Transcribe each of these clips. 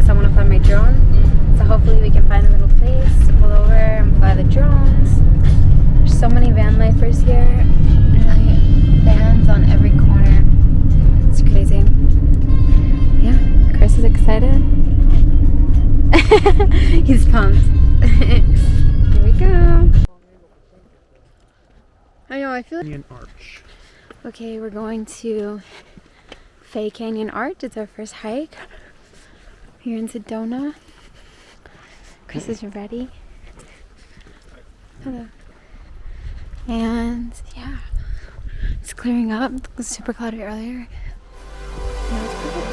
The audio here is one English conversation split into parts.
so I want to fly my drone. So hopefully we can find a little place, pull over and fly the drones. There's so many van lifers here. Really, vans on every corner. It's crazy. Yeah, Chris is excited. He's pumped. Here we go. I know, I feel like... Canyon Arch. Okay, we're going to Fay Canyon Arch. It's our first hike here in Sedona. Chris is ready. Hello. And yeah, it's clearing up. It was super cloudy earlier. Now it's perfect.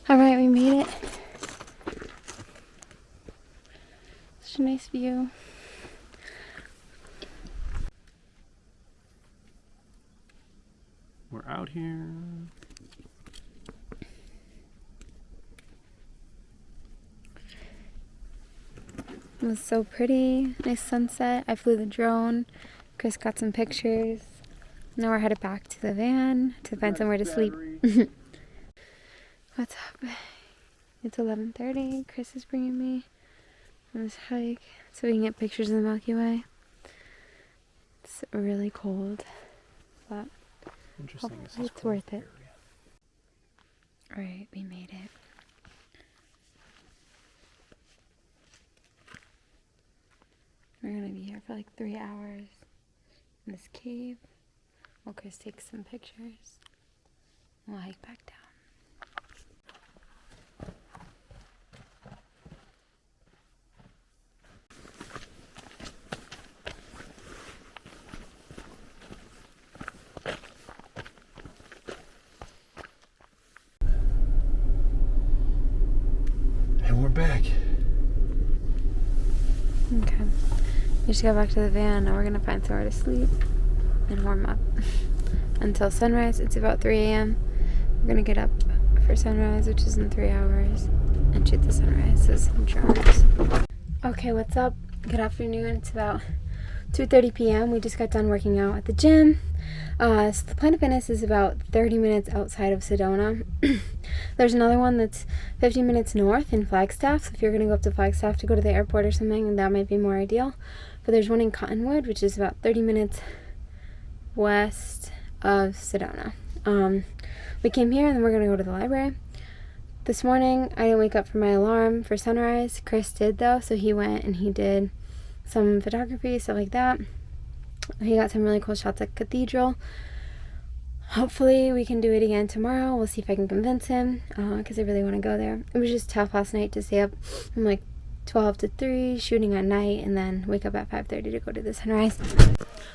All right, we made it. Such a nice view. We're out here. It was so pretty. Nice sunset. I flew the drone. Chris got some pictures. Now we're headed back to the van to find somewhere to sleep. What's up? It's 11:30. Chris is bringing me on this hike so we can get pictures of the Milky Way. It's really cold, but Interesting. hopefully it's worth it. Alright, we made it. We're gonna be here for like 3 hours in this cave while Chris takes some pictures. We'll hike back down. And we're back. Okay. We just got back to the van. Now we're gonna find somewhere to sleep and warm up until sunrise. It's about 3 a.m. We're gonna get up for sunrise, which is in 3 hours, and shoot the sunrises and drones. Okay, what's up? Good afternoon. It's about 2:30 p.m. We just got done working out at the gym. So the Planet Fitness is about 30 minutes outside of Sedona. There's another one that's 15 minutes north in Flagstaff. So if you're going to go up to Flagstaff to go to the airport or something, that might be more ideal. But there's one in Cottonwood, which is about 30 minutes west of Sedona. We came here and then we're going to go to the library. This morning, I didn't wake up for my alarm for sunrise. Chris did though, so he went and he did some photography, stuff like that. He got some really cool shots at Cathedral. Hopefully we can do it again tomorrow. We'll see if I can convince him, because I really want to go there. It was just tough last night to stay up from like 12 to 3 shooting at night and then wake up at 5:30 to go to the sunrise.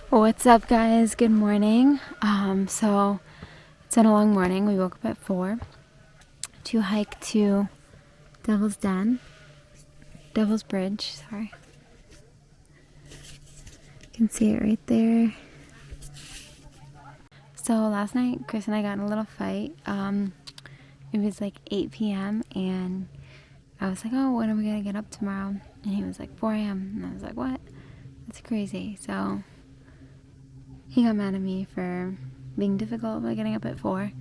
What's up, guys? Good morning. So it's been a long morning. We woke up at 4 to hike to Devil's Bridge, sorry. You can see it right there. So last night, Chris and I got in a little fight. It was like 8 p.m. and I was like, oh, when are we gonna get up tomorrow? And he was like, 4 a.m. And I was like, what? That's crazy. So he got mad at me for being difficult by getting up at 4.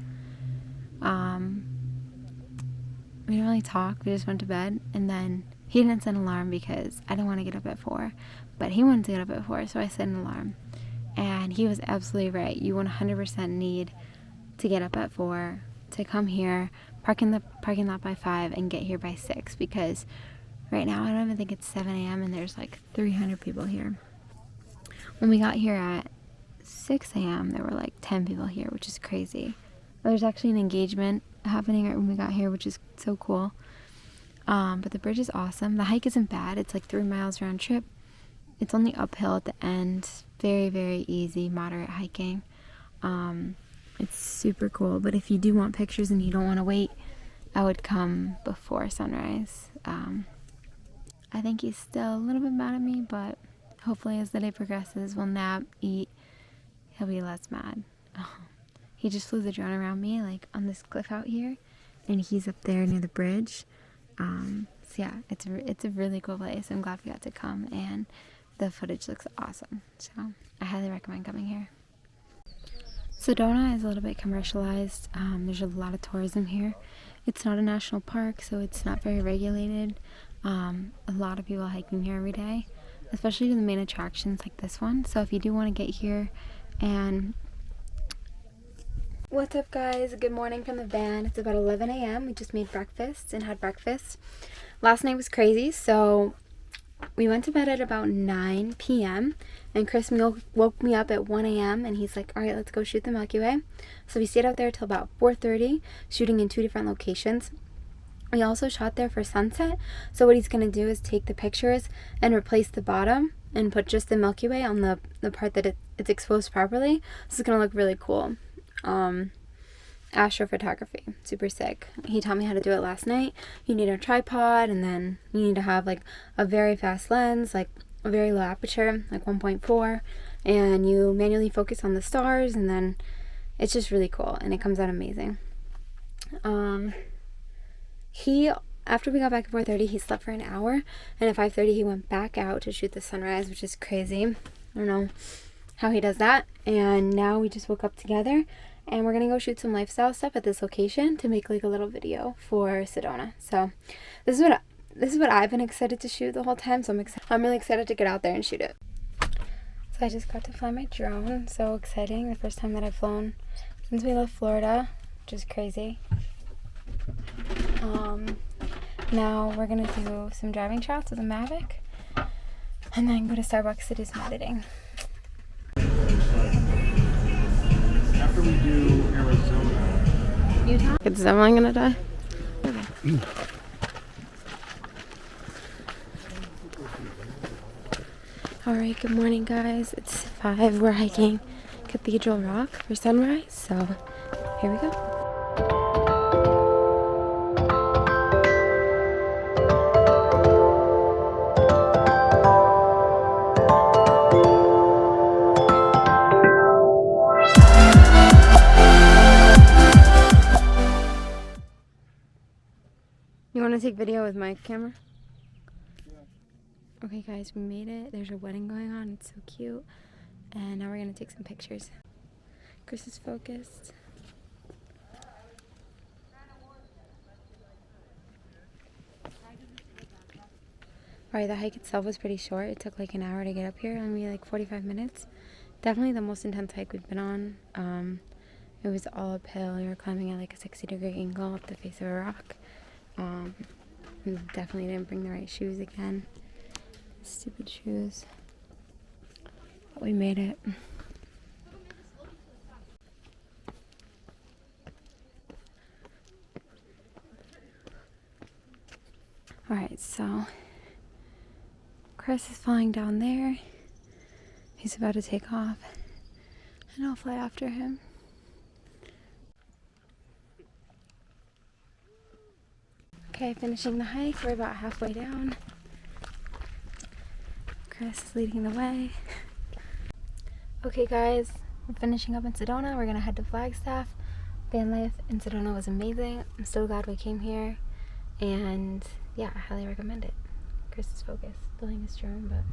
We didn't really talk. We just went to bed. And then he didn't set an alarm because I didn't want to get up at 4. But he wanted to get up at 4, so I set an alarm. And he was absolutely right. You 100% need to get up at 4 to come here, park in the parking lot by 5, and get here by 6. Because right now, I don't even think it's 7 a.m. and there's like 300 people here. When we got here at 6 a.m., there were like 10 people here, which is crazy. There's actually an engagement happening right when we got here, which is so cool. But the bridge is awesome. The hike isn't bad. It's like 3 miles round trip. It's only uphill at the end. Very, very easy, moderate hiking. It's super cool. But if you do want pictures and you don't want to wait, I would come before sunrise. I think he's still a little bit mad at me, but hopefully as the day progresses, we'll nap, eat, he'll be less mad. He just flew the drone around me, like on this cliff out here, and he's up there near the bridge. So yeah, it's a really cool place. I'm glad we got to come, and the footage looks awesome. So I highly recommend coming here. Sedona is a little bit commercialized. There's a lot of tourism here. It's not a national park, so it's not very regulated. A lot of people hiking here every day, especially to the main attractions like this one. So if you do want to get here and... What's up, guys? Good morning from the van. It's about 11 a.m. We just made breakfast and had breakfast. Last night was crazy, so we went to bed at about 9 p.m. and Chris woke me up at 1 a.m. and he's like, all right, let's go shoot the Milky Way. So we stayed out there till about 4:30, shooting in 2 different locations. We also shot there for sunset. So what he's going to do is take the pictures and replace the bottom and put just the Milky Way on the part that it's exposed properly. So it's going to look really cool. Astrophotography, super sick. He taught me how to do it last night. You need a tripod, and then you need to have like a very fast lens, like a very low aperture, like 1.4, and you manually focus on the stars, and then it's just really cool, and it comes out amazing. After we got back at 4:30, he slept for an hour, and at 5:30 he went back out to shoot the sunrise, which is crazy. I don't know how he does that. And now we just woke up together, and we're gonna go shoot some lifestyle stuff at this location to make like a little video for Sedona. So this is what I've been excited to shoot the whole time, so I'm really excited to get out there and shoot it. So I just got to fly my drone. So exciting. The first time that I've flown since we left Florida, which is crazy. Now we're gonna do some driving shots with a Mavic and then go to Starbucks to do some editing. After we do Arizona, Utah? Is someone gonna die? Okay. Alright, good morning, guys. It's 5. We're hiking Cathedral Rock for sunrise, so here we go. You want to take video with my camera? Yeah. Okay, guys, we made it. There's a wedding going on. It's so cute. And now we're going to take some pictures. Chris is focused. Alright, the hike itself was pretty short. It took like an hour to get up here, and maybe like 45 minutes. Definitely the most intense hike we've been on. It was all uphill. We were climbing at like a 60-degree angle up the face of a rock. Definitely didn't bring the right shoes again. Stupid shoes. But we made it. Alright, so Chris is flying down there. He's about to take off, and I'll fly after him. Okay, finishing the hike. We're about halfway down. Chris is leading the way. Okay, guys, we're finishing up in Sedona. We're gonna head to Flagstaff. Vanlife in Sedona was amazing. I'm so glad we came here, and yeah, I highly recommend it. Chris is focused, building his drone, but